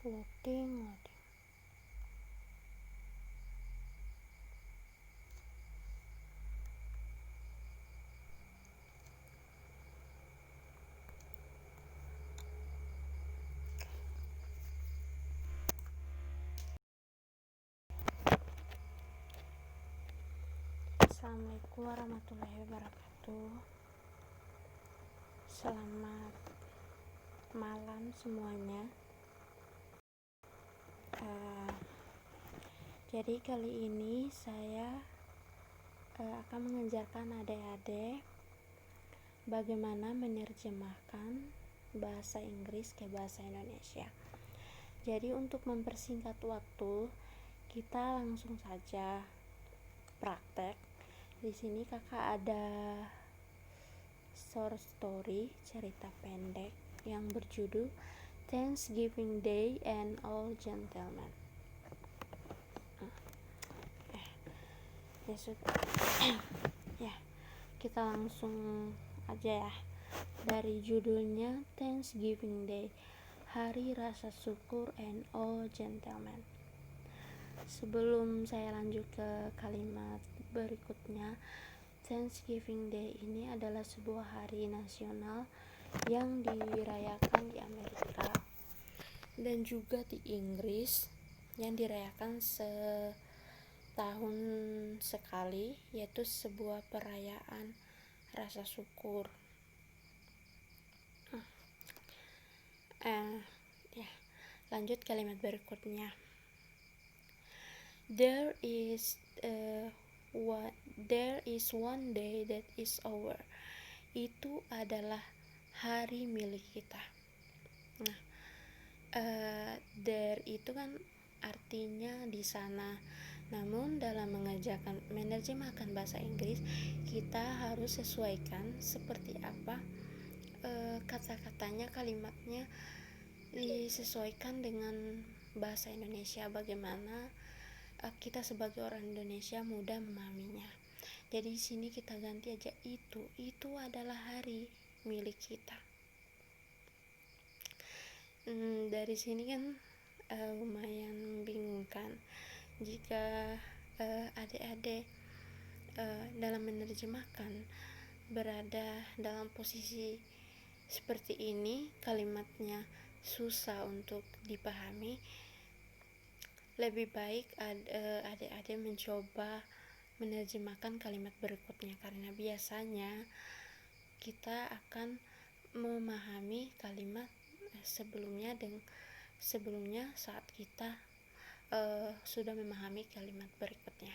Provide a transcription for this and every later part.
loading. Assalamualaikum warahmatullahi wabarakatuh. Selamat malam semuanya. Jadi kali ini saya akan mengajarkan adik-adik bagaimana menerjemahkan bahasa Inggris ke bahasa Indonesia. Jadi untuk mempersingkat waktu, kita langsung saja praktek. Di sini kakak ada short story, cerita pendek yang berjudul Thanksgiving Day and All Gentlemen. Ya sudah. Ya, kita langsung aja ya. Dari judulnya Thanksgiving Day, Hari Rasa Syukur and All Gentlemen. Sebelum saya lanjut ke kalimat berikutnya, Thanksgiving Day ini adalah sebuah hari nasional yang dirayakan di Amerika dan juga di Inggris, yang dirayakan setahun sekali, yaitu sebuah perayaan rasa syukur. Lanjut kalimat berikutnya. There is one day that is our. Itu adalah hari milik kita. Nah, there itu kan artinya di sana. Namun dalam menerjemahkan bahasa Inggris, kita harus sesuaikan seperti apa kata-katanya, kalimatnya disesuaikan dengan bahasa Indonesia, bagaimana kita sebagai orang Indonesia mudah memahaminya. Jadi di sini kita ganti aja itu adalah hari milik kita. Dari sini kan lumayan membingungkan jika adik-adik dalam menerjemahkan berada dalam posisi seperti ini, kalimatnya susah untuk dipahami. Lebih baik adik-adik mencoba menerjemahkan kalimat berikutnya, karena biasanya kita akan memahami kalimat sebelumnya saat kita sudah memahami kalimat berikutnya.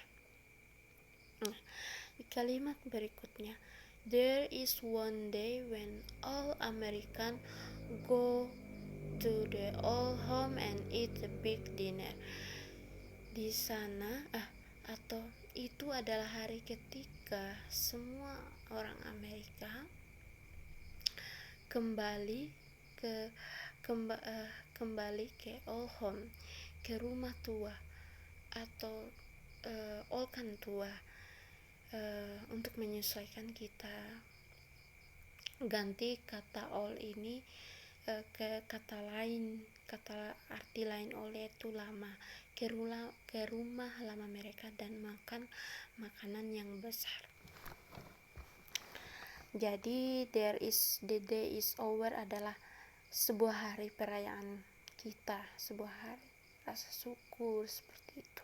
Kalimat berikutnya, there is one day when all American go to the old home and eat a big dinner. Di sana atau itu adalah hari ketika semua orang Amerika kembali ke old home, ke rumah tua atau old kan tua, untuk menyesuaikan kita ganti kata old ini ke kata arti lain oleh itu lama, ke rumah lama mereka dan makan makanan yang besar. Jadi the day is over adalah sebuah hari perayaan kita, sebuah hari rasa syukur seperti itu.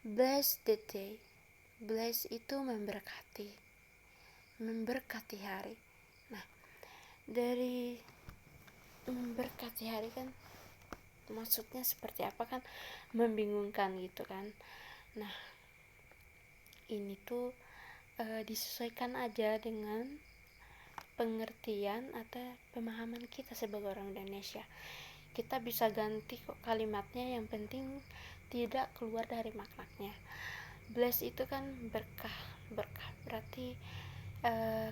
Bless the day. Bless itu memberkati hari. Nah, dari memberkati hari kan maksudnya seperti apa, kan membingungkan gitu kan. Nah, ini tuh disesuaikan aja dengan pengertian atau pemahaman kita sebagai orang Indonesia. Kita bisa ganti kok kalimatnya, yang penting tidak keluar dari maknanya. Bless itu kan berkah berarti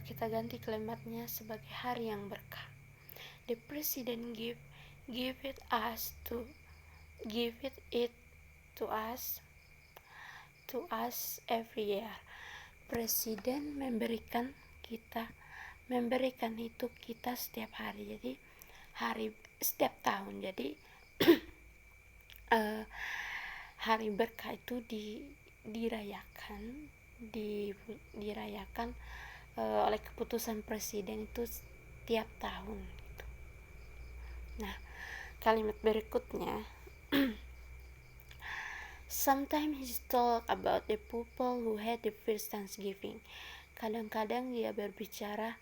kita ganti kalimatnya sebagai hari yang berkah. The president give it to us every year. Presiden memberikan itu kita setiap hari. Jadi hari setiap tahun. Jadi hari berkah itu dirayakan oleh keputusan presiden itu setiap tahun gitu. Nah, kalimat berikutnya sometimes he talk about the people who had the first Thanksgiving. Kadang-kadang dia berbicara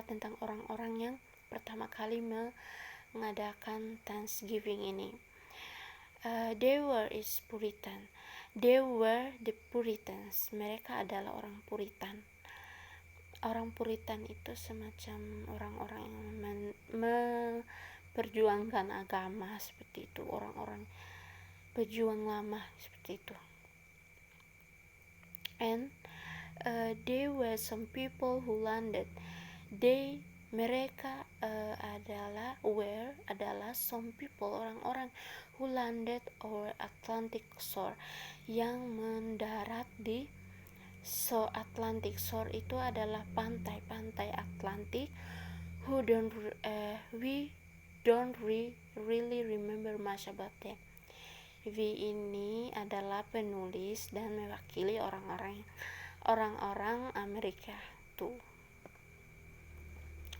tentang orang-orang yang pertama kali mengadakan Thanksgiving ini. They were the Puritans. Mereka adalah orang Puritan. Orang Puritan itu semacam orang-orang yang memperjuangkan agama seperti itu, orang-orang pejuang lama seperti itu. And they were some people who landed. Mereka adalah some people, orang-orang who landed over Atlantic shore, yang mendarat di Atlantic shore itu adalah pantai-pantai Atlantik. We don't really remember much about them. We ini adalah penulis dan mewakili orang-orang Amerika tuh.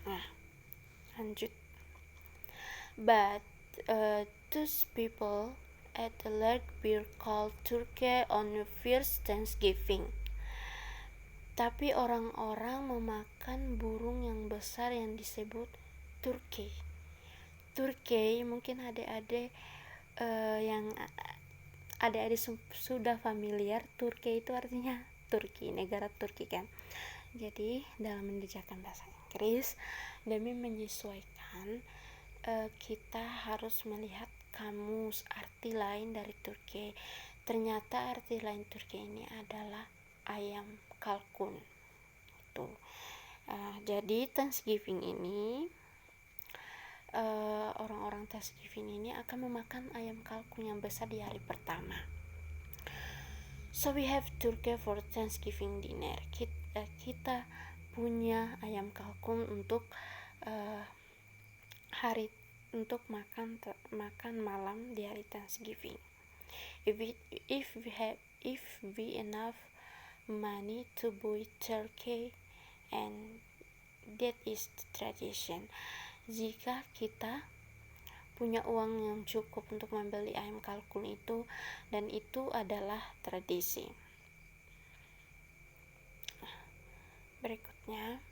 Nah, lanjut. But those people at the large beer called turkey on the first Thanksgiving. Tapi orang-orang memakan burung yang besar yang disebut turkey. Turkey mungkin adik-adik sudah familiar. Turkey itu artinya Turki, negara Turki kan. Jadi dalam mengerjakan bahasa Inggris demi menyesuaikan, kita harus melihat kamus arti lain dari Turki. Ternyata arti lain Turki ini adalah ayam kalkun. Tuh. Jadi Thanksgiving ini orang-orang Thanksgiving ini akan memakan ayam kalkun yang besar di hari pertama. So we have turkey for Thanksgiving dinner. Kita punya ayam kalkun untuk makan malam di hari Thanksgiving. If we enough money to buy turkey, and that is the tradition. Jika kita punya uang yang cukup untuk membeli ayam kalkun itu, dan itu adalah tradisi. Berikutnya,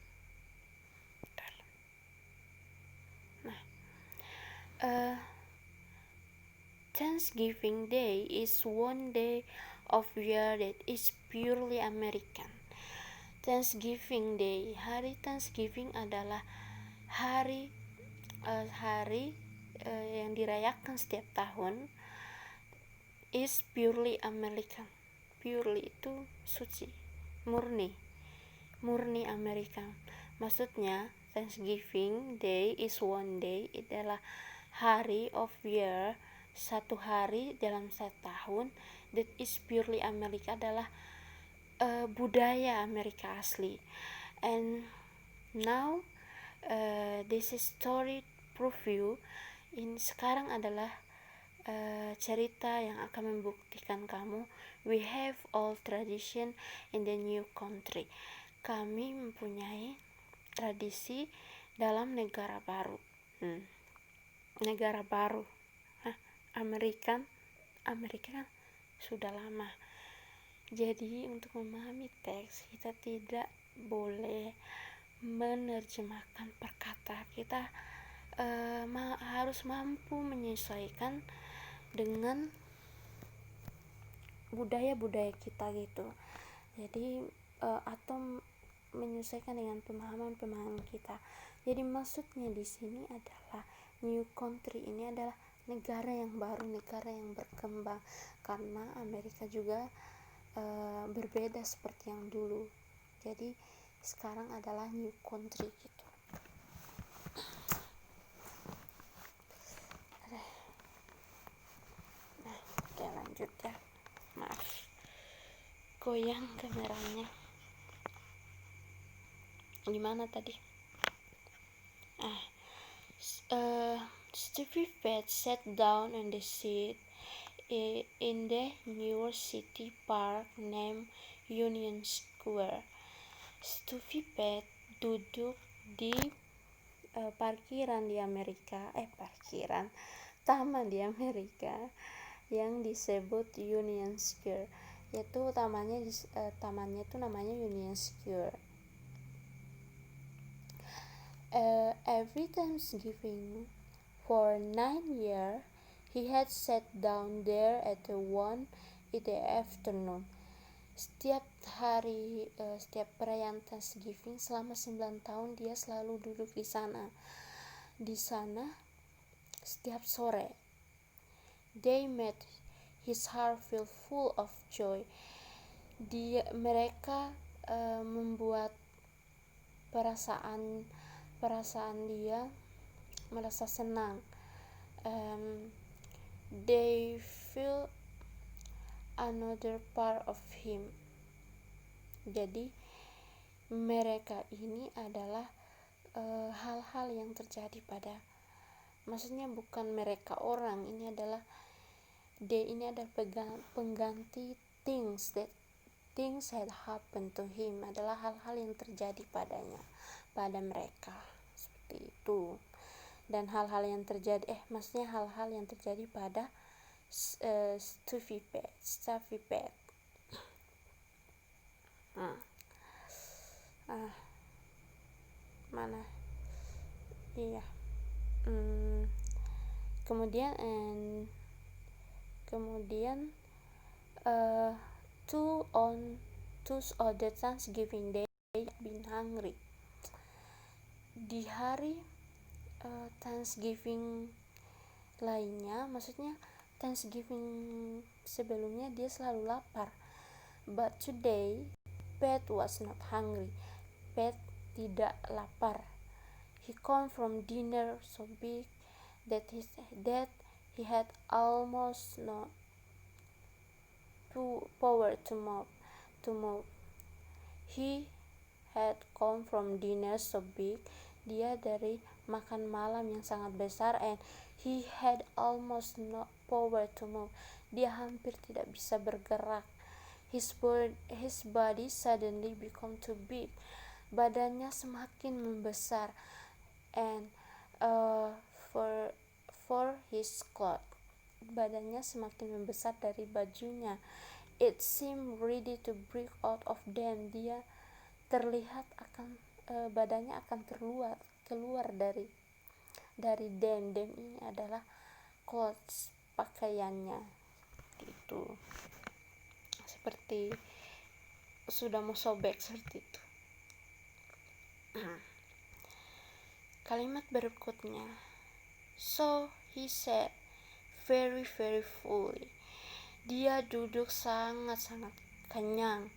Thanksgiving Day is one day of year that is purely American. Thanksgiving Day, hari Thanksgiving adalah hari yang dirayakan setiap tahun, is purely American. Purely itu suci, murni American. Maksudnya Thanksgiving Day is one day, adalah hari of year, satu hari dalam satu tahun, that is purely America, adalah budaya Amerika asli. And now this is story proof you. Ini sekarang adalah cerita yang akan membuktikan kamu, we have all tradition in the new country. Kami mempunyai tradisi dalam negara baru. Negara baru. Amerika kan sudah lama. Jadi untuk memahami teks, kita tidak boleh menerjemahkan perkata. Kita harus mampu menyesuaikan dengan budaya-budaya kita gitu. Jadi atau menyesuaikan dengan pemahaman kita. Jadi maksudnya di sini adalah new country ini adalah negara yang baru, negara yang berkembang, karena Amerika juga berbeda seperti yang dulu. Jadi sekarang adalah new country gitu. Nah, oke, lanjut ya. Maaf, goyang kameranya. Gimana tadi? Stevie Pett sat down on the seat in the New York City park named Union Square. Stevie Pett duduk di taman di Amerika yang disebut Union Square, yaitu tamannya itu namanya Union Square. Every Thanksgiving for 9 years he had sat down there at 1 in the afternoon. Setiap perayaan Thanksgiving selama 9 tahun dia selalu duduk di sana setiap sore. They made his heart feel full of joy. Mereka membuat perasaan dia merasa senang. They feel another part of him. Jadi mereka ini adalah hal-hal yang terjadi maksudnya bukan mereka orang, ini adalah pengganti things had happened to him, adalah hal-hal yang terjadi pada mereka, seperti itu. Dan hal-hal yang terjadi pada Stevie Pett. Mana? Iya. Kemudian two other Thanksgiving day been hungry. Di hari Thanksgiving lainnya, maksudnya Thanksgiving sebelumnya dia selalu lapar. But today Pett was not hungry. Pett tidak lapar. He come from dinner so big that he had almost no power to move. He had come from dinner so big, dia dari makan malam yang sangat besar, and he had almost no power to move. Dia hampir tidak bisa bergerak. His body suddenly become too big. Badannya semakin membesar, and for his clothes, badannya semakin membesar dari bajunya. It seemed ready to break out of them. Dia terlihat badannya akan keluar dari them. Them ini adalah clothes, pakaiannya, gitu. Seperti sudah mau sobek, seperti itu. Kalimat berikutnya, so he said very very fully. Dia duduk sangat-sangat kenyang.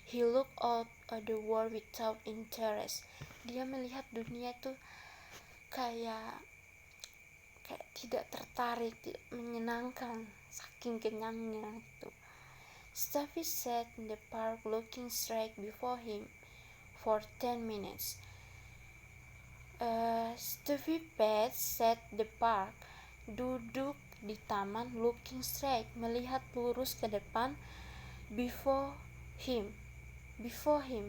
He looked out at the world without interest. Dia melihat dunia itu kayak tidak tertarik, tidak menyenangkan, saking kenyangnya itu. Stevie sat in the park looking straight before him for 10 minutes. Stevie Pett sat the park, duduk di taman, looking straight, melihat lurus ke depan, before him,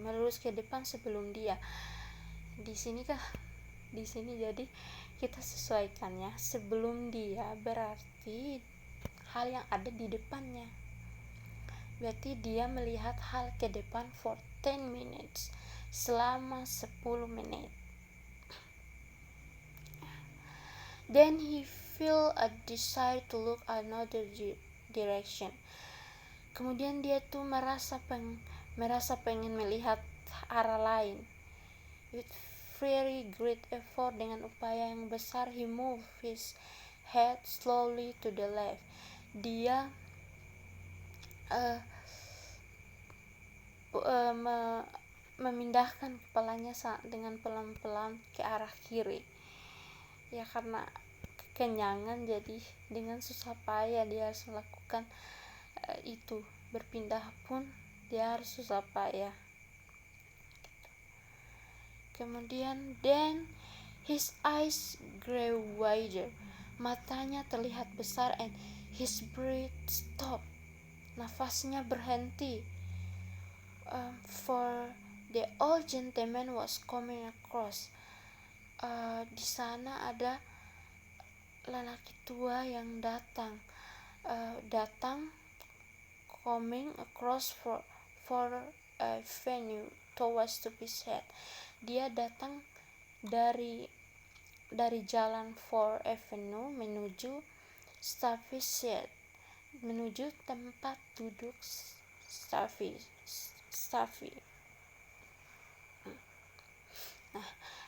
melurus ke depan sebelum dia. Di sini jadi kita sesuaikan ya, sebelum dia berarti hal yang ada di depannya. Berarti dia melihat hal ke depan for 10 minutes, selama 10 menit. Then he feel a desire to look another direction. Kemudian dia tuh merasa pengen melihat arah lain. With very great effort, dengan upaya yang besar, he moved his head slowly to the left. Dia memindahkan kepalanya dengan pelan-pelan ke arah kiri. Ya karena kekenyangan, jadi dengan susah payah dia harus melakukan itu. Berpindah pun dia harus susah payah. Kemudian then his eyes grew wider. Matanya terlihat besar and his breath stopped. Nafasnya berhenti. For the old gentleman was coming across. Di sana ada lelaki tua yang datang. Coming across for a venue towards to be said. Dia datang dari jalan 4 Avenue menuju Stuyvesant, menuju tempat duduk Stuyvesant.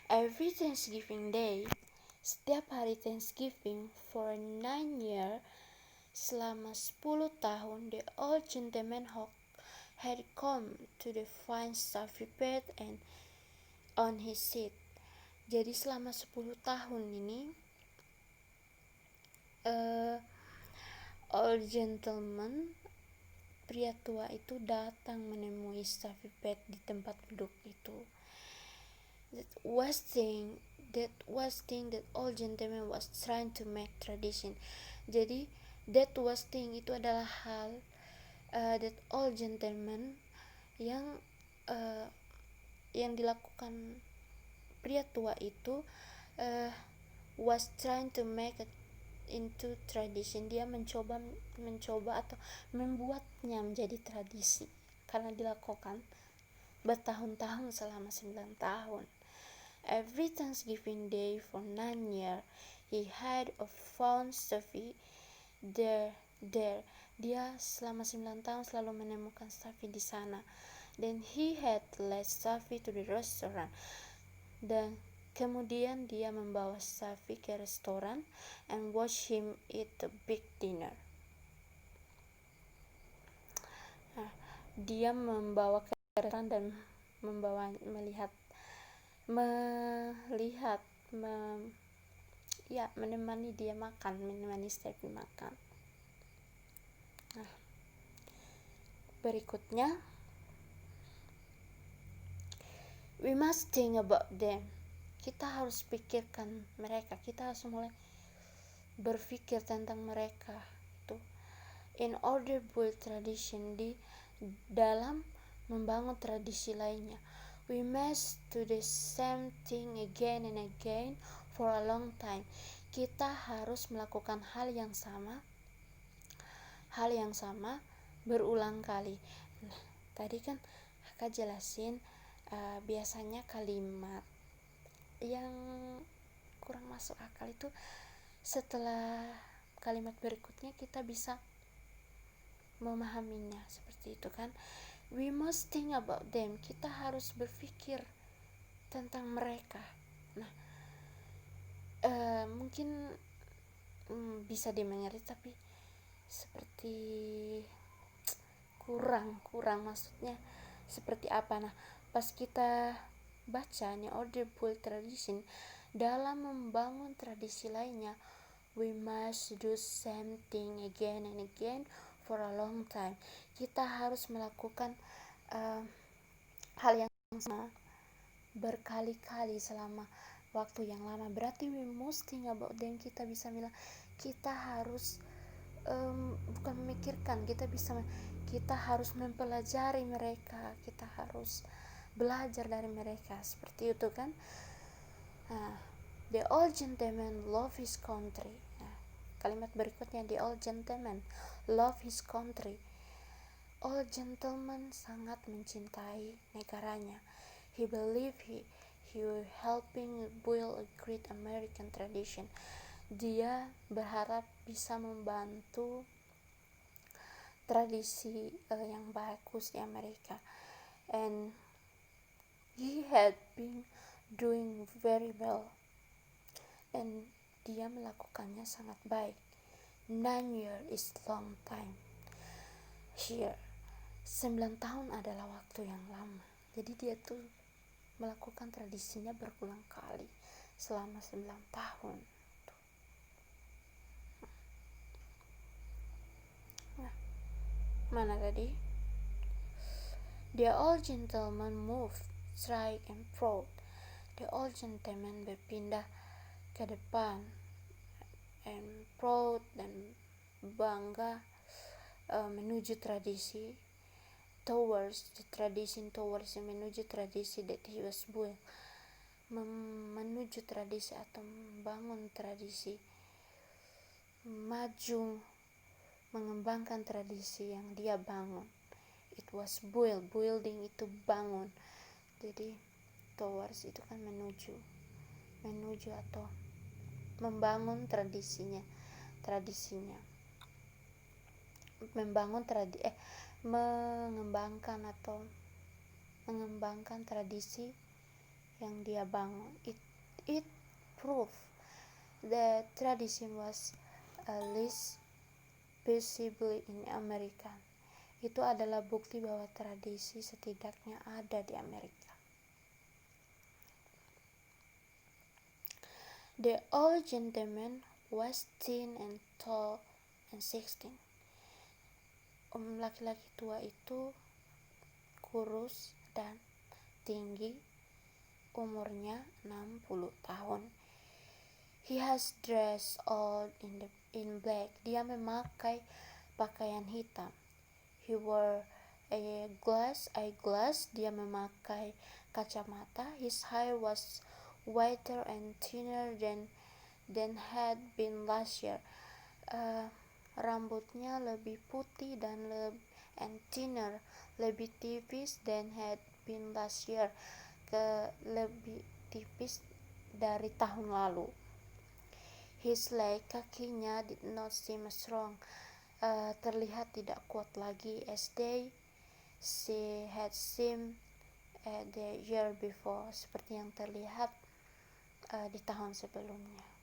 Every Thanksgiving Day, setiap hari Thanksgiving for 9 years, selama 10 tahun, the old gentleman had come to the fine stuffy bed and on his seat. Jadi selama 10 tahun ini old gentleman, pria tua itu datang menemui stuffy bed di tempat duduk itu. That was thing that old gentleman was trying to make tradition. Jadi that was thing itu adalah hal that old gentleman yang dilakukan pria tua itu was trying to make it into tradition. Dia mencoba atau membuatnya menjadi tradisi karena dilakukan bertahun-tahun, selama 9 tahun. Every Thanksgiving Day for 9 years, he had found Stuffy there. Dia selama 9 tahun selalu menemukan Stuffy di sana. Then he had led Stuffy to the restaurant. Dan kemudian dia membawa Stuffy ke restoran and watch him eat a big dinner. Dia membawa ke restoran dan menemani dia makan, menemani Stuffy makan. Berikutnya, we must think about them. Kita harus pikirkan mereka. Kita harus mulai berpikir tentang mereka. Itu in order build tradition, di dalam membangun tradisi lainnya. We must do the same thing again and again for a long time. Kita harus melakukan hal yang sama berulang kali. Nah, tadi kan Kakak jelasin biasanya kalimat yang kurang masuk akal itu setelah kalimat berikutnya kita bisa memahaminya, seperti itu kan. We must think about them. Kita harus berpikir tentang mereka. Nah, mungkin bisa dimengerti, tapi seperti kurang maksudnya seperti apa. Nah, pas kita baca nih order build tradition, dalam membangun tradisi lainnya, we must do same thing again and again for a long time. Kita harus melakukan hal yang sama berkali-kali selama waktu yang lama. Berarti we must think about them. Kita bisa bilang kita harus bukan memikirkan, kita harus mempelajari mereka, kita harus belajar dari mereka, seperti itu kan. The old gentleman love his country. Kalimat berikutnya, the old gentleman love his country. Old gentleman sangat mencintai negaranya. He believed he will helping build a great American tradition. Dia berharap bisa membantu tradisi yang bagus di Amerika. And he had been doing very well. And dia melakukannya sangat baik. 9 years is long time. Here, 9 tahun adalah waktu yang lama. Jadi dia tuh melakukan tradisinya berulang kali selama 9 tahun. Nah, mana tadi? The old gentleman moved, straight and proud. The old gentleman berpindah ke depan and proud dan bangga menuju tradisi towards the tradition, towards menuju tradisi that he was built, menuju tradisi atau membangun tradisi, maju mengembangkan tradisi yang dia bangun. It was building itu bangun. Jadi towards itu kan menuju atau membangun tradisinya, mengembangkan tradisi yang dia bangun. It proved that tradition was at least visible in America. Itu adalah bukti bahwa tradisi setidaknya ada di Amerika. The old gentleman was thin and tall and 16. Laki-laki tua itu kurus dan tinggi, umurnya 60 tahun. He has dressed all in black. Dia memakai pakaian hitam. He wore eyeglass. Dia memakai kacamata. His hair was whiter and thinner than had been last year. Rambutnya lebih putih dan thinner, lebih tipis than had been last year, lebih tipis dari tahun lalu. His leg, kakinya, did not seem strong, terlihat tidak kuat lagi as she had seemed the year before, seperti yang terlihat di tahun sebelumnya.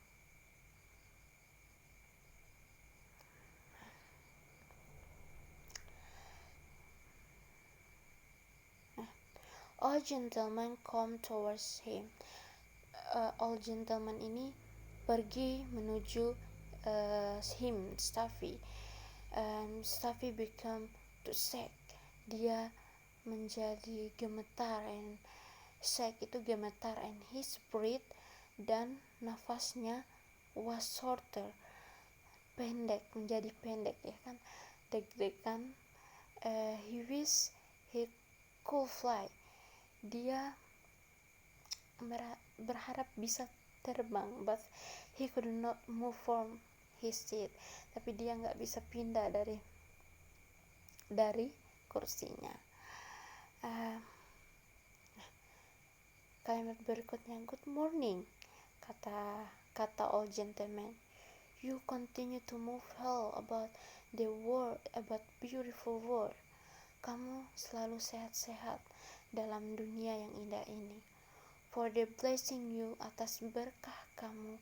Old gentleman come towards him. Old gentleman ini pergi menuju him, Stuffy. Stuffy become to shake. Dia menjadi gemetar, and shake itu gemetar, and his breath, dan nafasnya was shorter, menjadi pendek ya kan, deg-degan. He wish he could fly. Dia berharap bisa terbang, but he could not move from his seat. Tapi dia nggak bisa pindah dari kursinya. Kalimat berikutnya, good morning, kata old gentleman. You continue to move well about the world, about beautiful world. Kamu selalu sehat-sehat dalam dunia yang indah ini. For the blessing you, atas berkah kamu,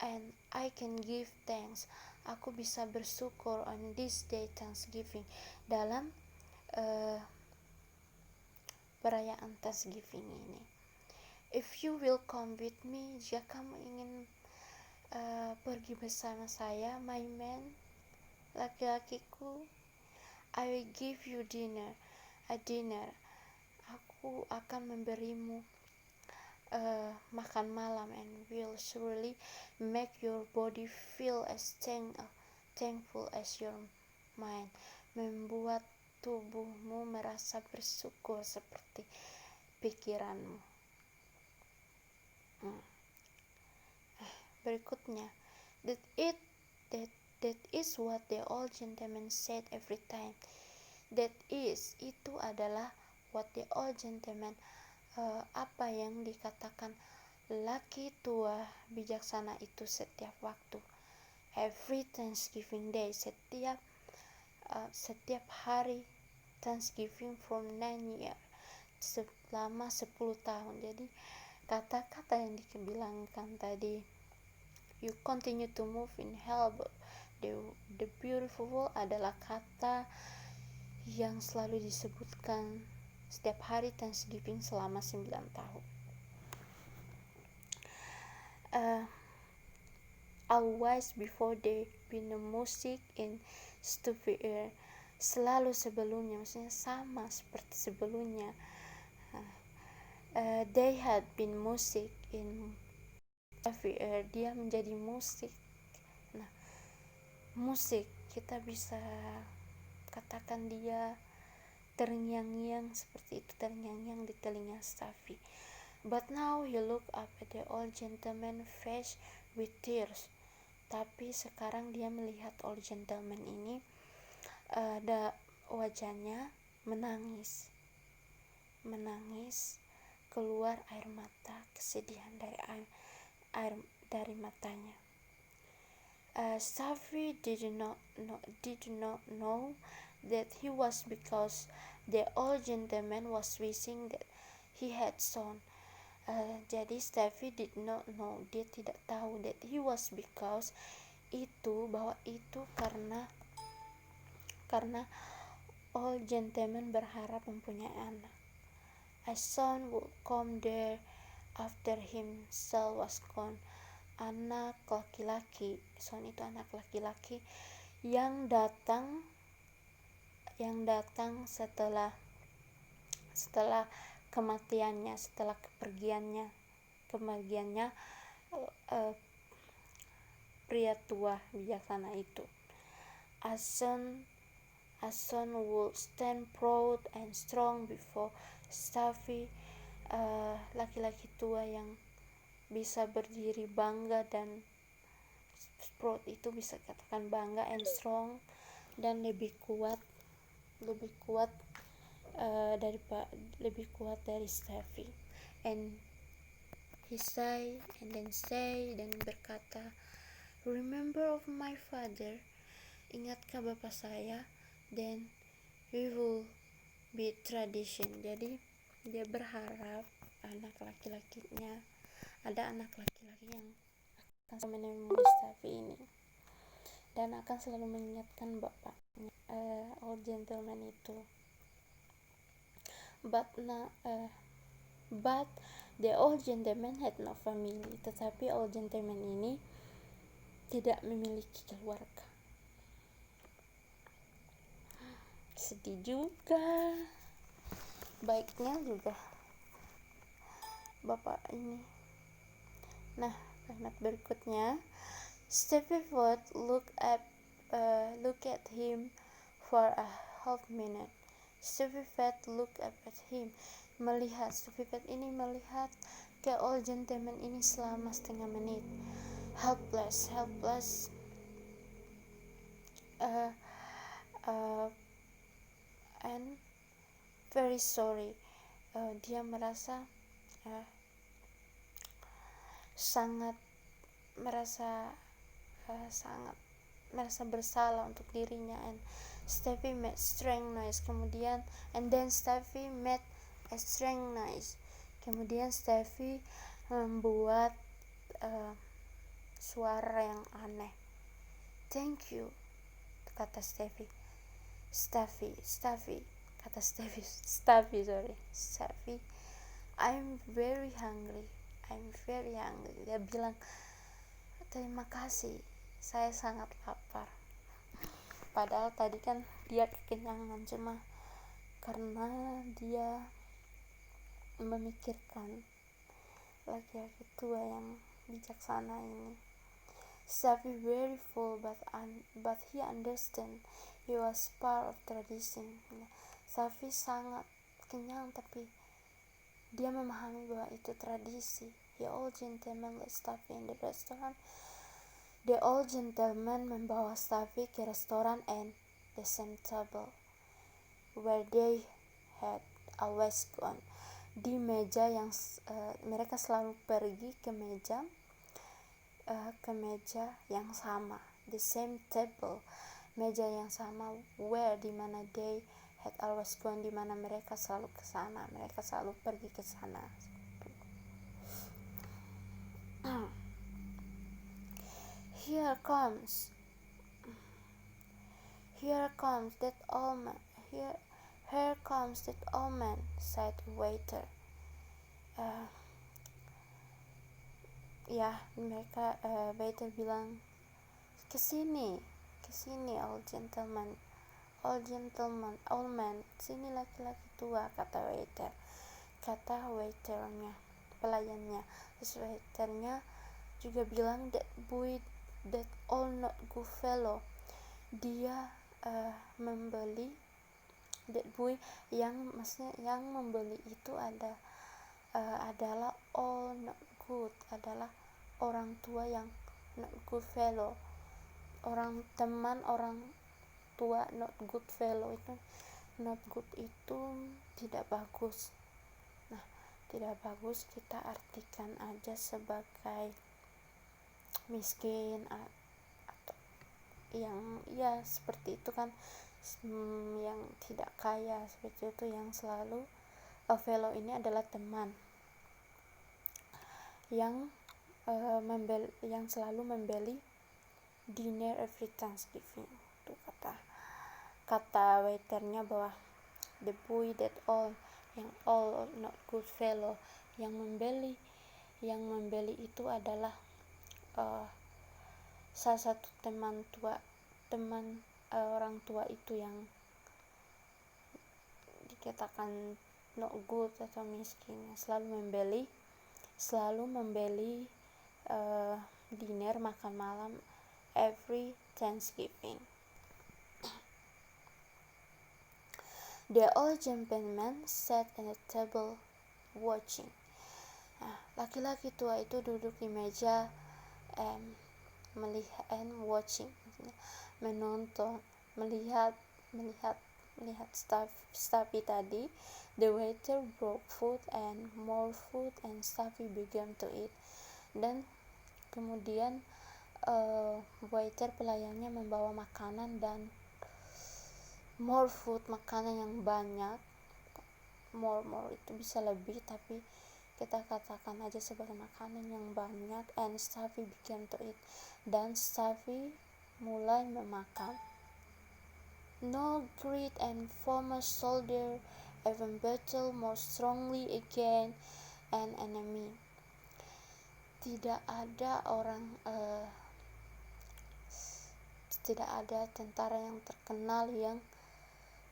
and I can give thanks. Aku bisa bersyukur on this day Thanksgiving, dalam perayaan Thanksgiving ini. If you will come with me, jika kamu ingin pergi bersama saya, my man, laki-lakiku, I will give you a dinner. Aku akan memberimu makan malam, and will surely make your body feel as thankful as your mind. Membuat tubuhmu merasa bersyukur seperti pikiranmu. Berikutnya, that is what the old gentleman said every time. That is, itu adalah what the old gentleman, apa yang dikatakan laki tua bijaksana itu setiap waktu. Every Thanksgiving day, setiap hari Thanksgiving from 9 years, selama 10 tahun. Jadi kata-kata yang dibilangkan tadi, you continue to move in hell, the beautiful world, adalah kata yang selalu disebutkan setiap hari Thanksgiving selama 9 tahun. Always before there been a music in Stuffy ear, selalu sebelumnya, maksudnya sama seperti sebelumnya, they had been music in dia menjadi musik. Nah, musik kita bisa katakan dia terngiang-ngiang seperti itu, terngiang-ngiang di telinga Staffy. But now he looked up at the old gentleman face with tears. Tapi sekarang dia melihat old gentleman ini, wajahnya menangis, keluar air mata, kesedihan dari matanya. Staffy did not know that he was because the old gentleman was wishing that he had sown. Jadi Staffy did not know, dia tidak tahu, that he was because bahwa itu karena old gentleman berharap mempunyai anak. A son would come there after himself was gone. Anak laki-laki, son itu anak laki-laki yang datang setelah kematiannya, setelah kepergiannya pria tua bijaksana itu. A son would stand proud and strong before Staffy, laki-laki tua yang bisa berdiri bangga, dan proud itu bisa katakan bangga, and strong dan lebih kuat dari Staffy. And he say dan berkata, remember of my father, ingatkah bapak saya, then we will be tradition. Jadi dia berharap ada anak laki-laki yang akan selalu menemui Staffy ini dan akan selalu mengingatkan bapaknya, old gentleman itu. But the old gentleman had no family. Tetapi old gentleman ini tidak memiliki keluarga. Sedih juga. Baiknya juga bapak ini. Nah, kalimat berikutnya, Staffy would look at him for a half minute. Staffy look up at him, Staffy ini melihat ke old gentleman ini selama setengah menit. Helpless, and very sorry. Dia merasa sangat bersalah untuk dirinya. And Staffy made strange noise. Then Staffy made a strange noise. Kemudian Staffy membuat suara yang aneh. Thank you, kata Staffy. Kata Staffy, I'm very hungry. Dia bilang, terima kasih, saya sangat lapar. Padahal tadi kan dia kekenyangan, cuma karena dia memikirkan laki-laki tua yang bijaksana ini. Staffy very full, but he understand he was part of tradition. Staffy sangat kenyang, tapi dia memahami bahwa itu tradisi. The old gentleman led Staffy in the restaurant. The old gentleman membawa Staffy ke restoran and the same table where they had always gone. Di meja yang mereka selalu pergi ke meja yang sama. The same table, meja yang sama, where, di mana they had always gone, di mana mereka selalu ke sana, mereka selalu pergi ke sana. Here comes that old man, said the waiter. Waiter bilang, kesini old man, sini laki-laki tua, kata waiternya, pelayannya. Terus waiternya juga bilang that boy that all not good fellow. Dia membeli, that boy yang maksudnya yang membeli itu adalah all not good, adalah orang tua yang not good fellow, orang tua not good fellow. Itu not good itu tidak bagus. Nah, tidak bagus kita artikan aja sebagai miskin atau yang ya seperti itu kan, yang tidak kaya seperti itu. Yang selalu fellow ini adalah teman yang yang selalu membeli dinner every Thanksgiving. Itu kata waiternya bahwa the boy that all, yang all not good fellow, yang membeli itu adalah salah satu teman orang tua itu yang dikatakan not good atau miskin, selalu membeli dinner, makan malam every Thanksgiving. The old gentleman sat at the table watching. Nah, laki-laki tua itu duduk di meja melihat watching, menonton, melihat Stuffy tadi. The waiter brought food and more food and Stuffy began to eat. Dan kemudian waiter pelayannya membawa makanan dan more food, makanan yang banyak. More itu bisa lebih, tapi kita katakan aja sebagai makanan yang banyak. And Stuffy began to eat, dan Stuffy mulai memakan. No great and famous soldier ever battled more strongly against an enemy. Tidak ada tentara yang terkenal yang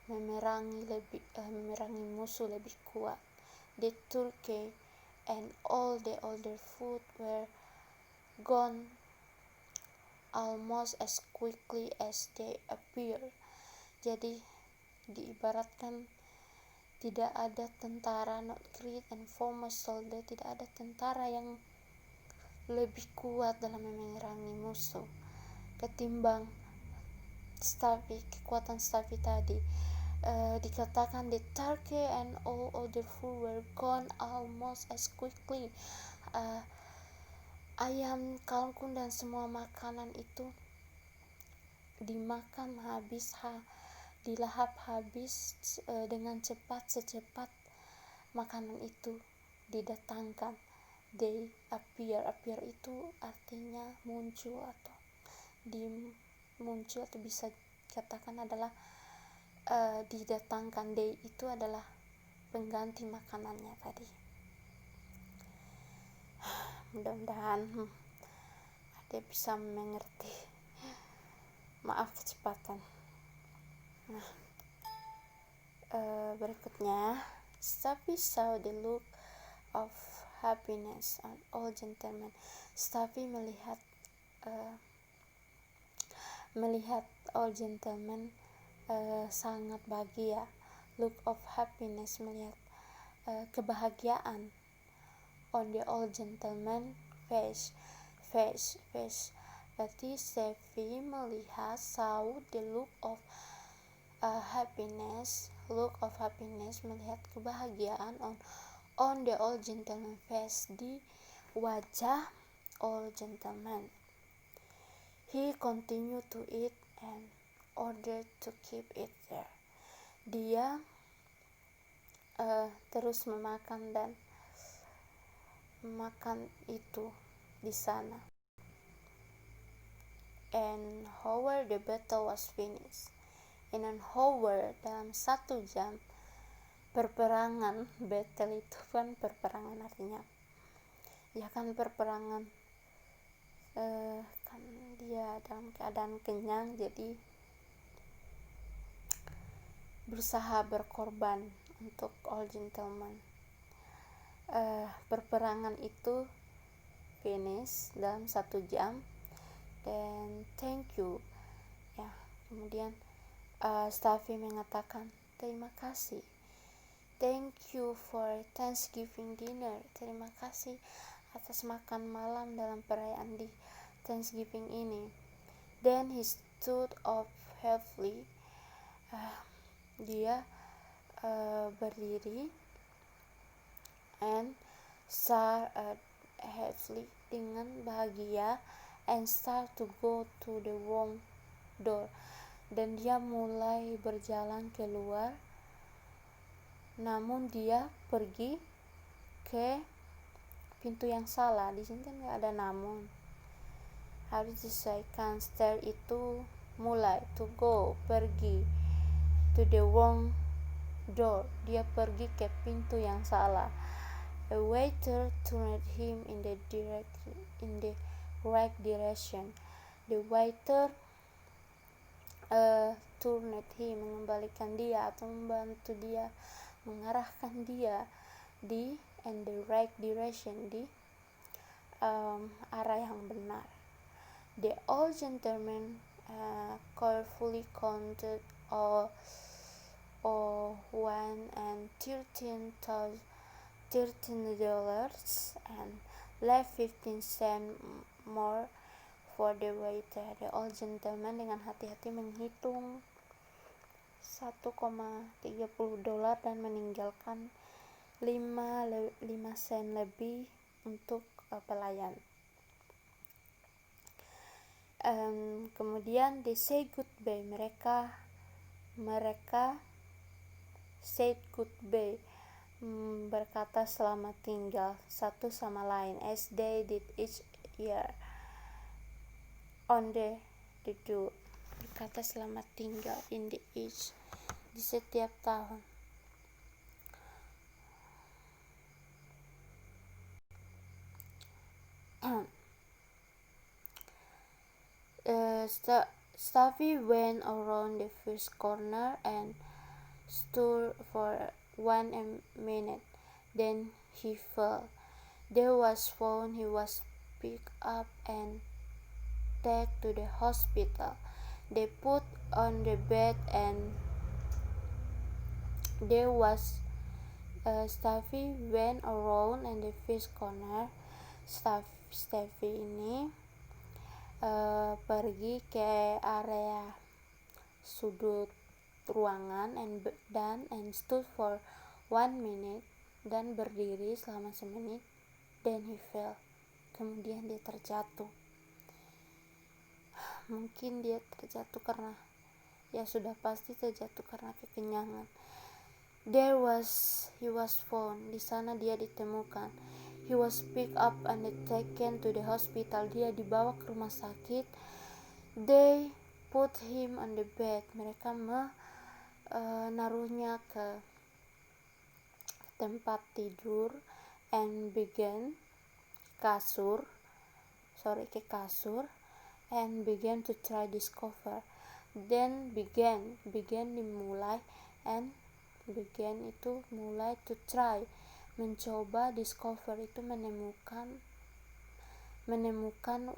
memerangi musuh lebih kuat. The turkey and all the other food were gone almost as quickly as they appeared. Jadi diibaratkan tidak ada tentara, not great and famous soldier, tidak ada tentara yang lebih kuat dalam memerangi musuh ketimbang Stuffy, kekuatan Stuffy tadi. Dikatakan the turkey and all other food were gone almost as quickly. Ayam, kangkung dan semua makanan itu dimakan habis, dilahap habis dengan cepat, secepat makanan itu didatangkan. They appear itu artinya muncul atau muncul, atau bisa katakan adalah didatangkan. They itu adalah pengganti makanannya tadi. Mudah-mudahan ada bisa mengerti. Maaf kecepatan. Nah, berikutnya, Stuffy saw the look of happiness on old gentleman. Stuffy melihat old gentleman sangat bahagia. Look of happiness, melihat kebahagiaan on the old gentleman face. Berarti Stuffy saw the look of happiness, melihat kebahagiaan on the old gentleman face, di wajah old gentleman. He continued to eat and ordered to keep it there. Dia terus memakan dan makan itu di sana. And hour the battle was finished. In an hour, dalam 1 jam, perperangan. Battle itu kan perperangan, artinya ya kan perperangan, kan dia dalam keadaan kenyang, jadi berusaha berkorban untuk old gentleman. Perperangan itu finish dalam 1 jam, dan thank you ya. Kemudian Staffy mengatakan terima kasih, thank you for Thanksgiving dinner, terima kasih atas makan malam dalam perayaan di Thanksgiving ini. Then he stood up heavily, dia berdiri, and start heavily dengan bahagia, and start to go to the wrong door, dan dia mulai berjalan keluar, namun dia pergi ke pintu yang salah. Di sini kan nggak ada namun, harus disesuaikan. Start itu mulai, to go pergi, to the wrong door dia pergi ke pintu yang salah. A waiter turned him in the right direction. The waiter turned him, mengembalikan dia atau membantu dia, mengarahkan dia in the right direction, di arah yang benar. The old gentleman carefully counted all $113 and left 15 cents more for the waiter. The old gentleman dengan hati-hati menghitung $1,30 dan meninggalkan 5 sen lebih untuk pelayan. Kemudian they say goodbye, mereka said goodbye, berkata selamat tinggal satu sama lain, as they did each year on the door, berkata selamat tinggal in the each, di setiap tahun. Staffy went around the first corner and stood for 1 minute. Then he fell. There was found. He was picked up and taken to the hospital. They put on the bed and there was Staffy went around in the first corner. Staffy ini pergi ke area sudut ruangan and stood for 1 minute, dan berdiri selama 1 menit. Then he fell. Kemudian dia terjatuh. Mungkin dia terjatuh karena, ya sudah pasti terjatuh karena kekenyangan. He was found. Di sana dia ditemukan. He was picked up and taken to the hospital. Dia dibawa ke rumah sakit. They put him on the bed. Mereka menaruhnya ke tempat tidur and began kasur and began to try discover. Then began dimulai, and began itu mulai, to try mencoba, discover itu menemukan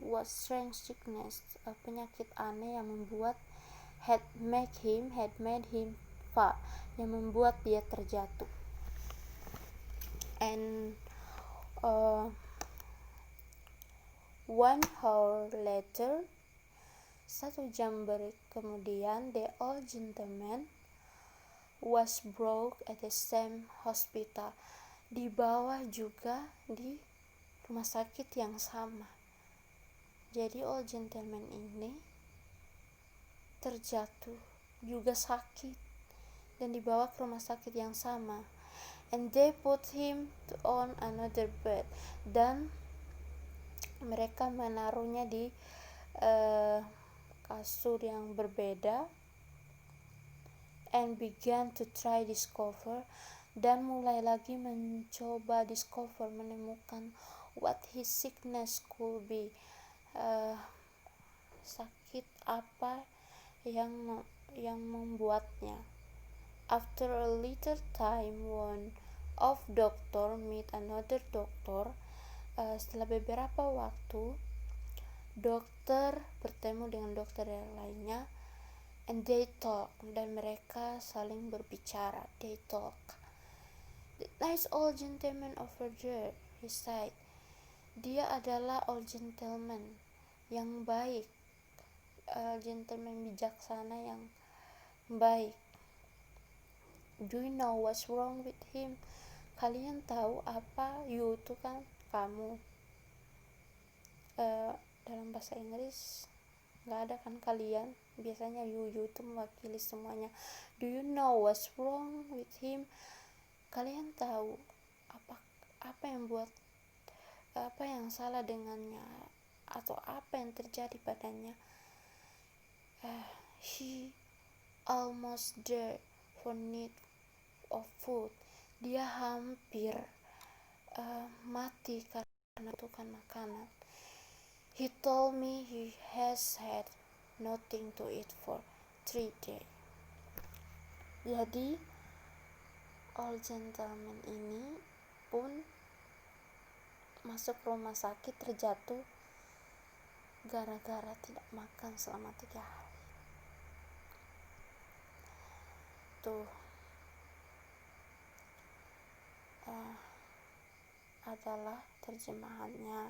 what strange sickness, penyakit aneh yang membuat had made him fall, yang membuat dia terjatuh. And 1 hour later, 1 jam kemudian, the old gentleman was brought at the same hospital, dibawa juga di rumah sakit yang sama. Jadi old gentleman ini terjatuh, juga sakit, dan dibawa ke rumah sakit yang sama. And they put him on another bed, dan mereka menaruhnya di kasur yang berbeda. And began to try discover, dan mulai lagi mencoba discover, menemukan what his sickness could be, sakit apa yang membuatnya. After a little time, one of doctor meet another doctor. Setelah beberapa waktu, dokter bertemu dengan dokter yang lainnya, and they talk, dan mereka saling berbicara. They talk. The nice old gentleman over there, he said. Dia adalah old gentleman yang baik, gentleman bijaksana yang baik. Do you know what's wrong with him? Kalian tahu apa? You itu kan kamu. Dalam bahasa Inggris nggak ada kan kalian, biasanya you itu mewakili semuanya. Do you know what's wrong with him? Kalian tahu apa yang salah dengannya, atau apa yang terjadi padanya? He almost died for need of food. Dia hampir mati karena butuhkan makanan. He told me he has had nothing to eat for 3 days. Jadi old gentleman ini pun masuk rumah sakit, terjatuh gara-gara tidak makan selama 3 hari. Tuh adalah terjemahannya.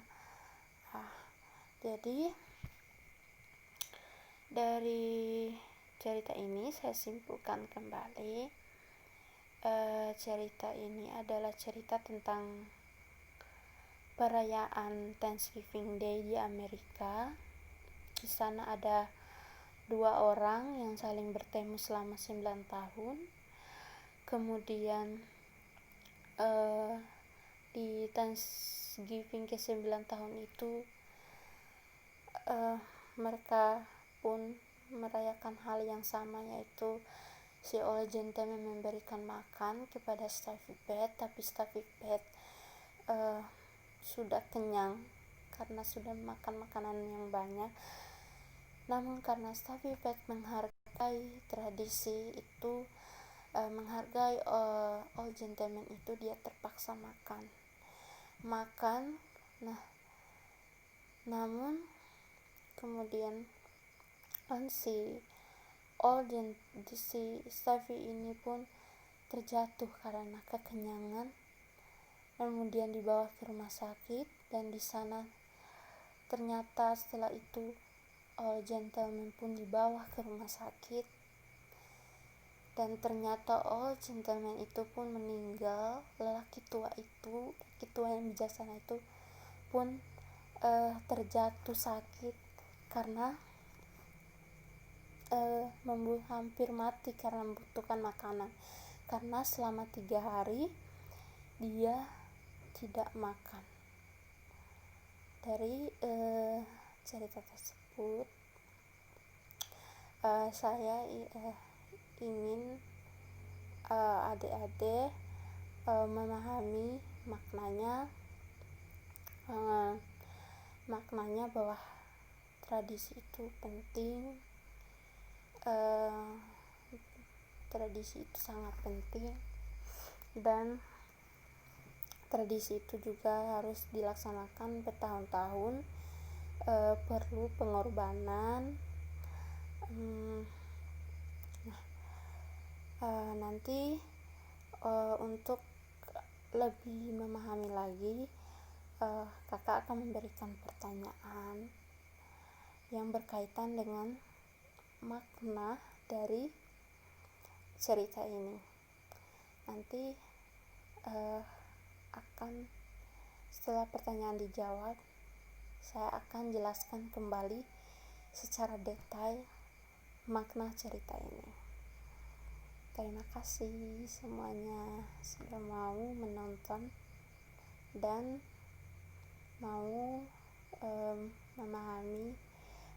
Jadi dari cerita ini saya simpulkan kembali, cerita ini adalah cerita tentang perayaan Thanksgiving Day di Amerika. Di sana ada 2 orang yang saling bertemu selama 9 tahun. Kemudian di Thanksgiving ke 9 tahun itu mereka pun merayakan hal yang sama, yaitu si old gentleman memberikan makan kepada Stuffy Pet, tapi Stuffy Pet sudah kenyang karena sudah makan makanan yang banyak. Namun karena Stuffy Pet menghargai tradisi itu, menghargai old gentleman itu, dia terpaksa makan. Namun kemudian si Stuffy ini pun terjatuh karena kekenyangan, kemudian dibawa ke rumah sakit, dan di sana ternyata setelah itu old gentleman pun dibawa ke rumah sakit, dan ternyata old gentleman itu pun meninggal. Lelaki tua yang bijaksana itu pun terjatuh sakit karena hampir mati karena membutuhkan makanan, karena selama 3 hari dia tidak makan. Dari cerita tersebut saya ingin adik-adik memahami maknanya bahwa tradisi itu penting. Tradisi itu sangat penting, dan tradisi itu juga harus dilaksanakan bertahun-tahun. Perlu pengorbanan. Nanti untuk lebih memahami lagi, kakak akan memberikan pertanyaan yang berkaitan dengan makna dari cerita ini. Nanti setelah pertanyaan dijawab, saya akan jelaskan kembali secara detail makna cerita ini. Terima kasih semuanya sudah mau menonton dan mau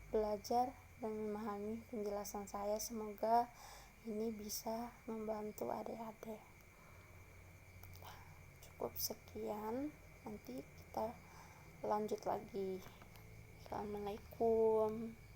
belajar dan memahami penjelasan saya. Semoga ini bisa membantu adik-adik. Cukup sekian, nanti kita lanjut lagi. Assalamualaikum.